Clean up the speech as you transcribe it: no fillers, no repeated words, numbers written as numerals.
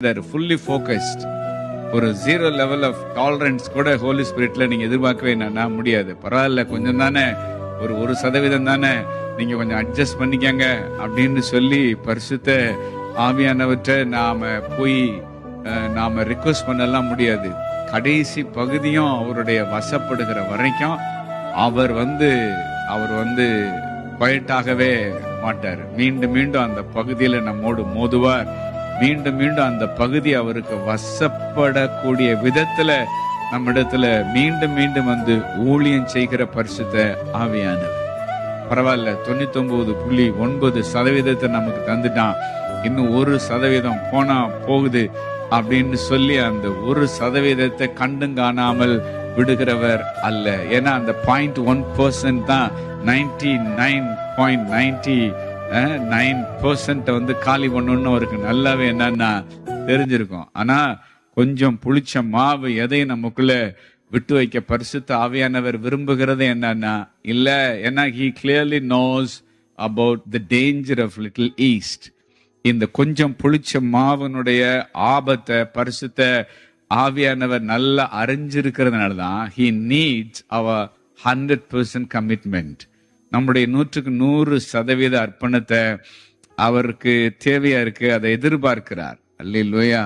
they're fully focused. ஒரு zero level of tolerance கூட ஹோலி ஸ்பிரிட்ல நீங்க எதிர்பார்க்கவே முடியாது. பரவாயில்ல, கொஞ்சம் தானே, ஒரு 1% தானே, நீங்க கொஞ்சம் அட்ஜஸ்ட் பண்ணிக்கங்க அப்படின்னு சொல்லி பரிசுத்த ஆவியானவற்றை நாம ரிக்வெஸ்ட் பண்ணலாம் முடியாது. கடைசி பகுதியும் அவருடைய வசப்படுகிற வரைக்கும் அவர் வந்து குவைட்டாகவே மாட்டார். மீண்டும் மீண்டும் அந்த பகுதியில நம்மோடு மோதுவார். மீண்டும் மீண்டும் அந்த பகுதி அவருக்கு வசப்படக்கூடிய விதத்துல நம்மிடத்துல மீண்டும் மீண்டும் வந்து ஊழியம் செய்கிற பரிசுத்த ஆவியானவர். பரவாயில்ல, 99.9% நமக்கு தந்துட்டான், இன்னும் 1% போனா போகுது அப்படின்னு சொல்லி அந்த 1% கண்டும் காணாமல் விடுகிறவர் அல்ல. ஏன்னா அந்த 0.1% தான் 99.99% வந்து காலி பண்ணணும்னு அவருக்கு நல்லாவே என்னன்னா தெரிஞ்சிருக்கும். ஆனா கொஞ்சம் புளிச்ச மாவு எதையும் நமக்குள்ள விட்டு வைக்க பரிசுத்த ஆவியானவர் விரும்புகிறது என்னன்னா இல்ல. ஏன்னா he clearly knows about the danger of little yeast. இந்த கொஞ்சம் புளிச்ச மாவனுடைய ஆபத்தை பரிசுத்த ஆவியானவர் நல்லா அறிஞ்சிருக்கிறதுனாலதான் he needs our 100% commitment. நம்முடைய 100% அர்ப்பணத்தை அவருக்கு தேவையா இருக்கு, அதை எதிர்பார்க்கிறார். அல்லேலூயா.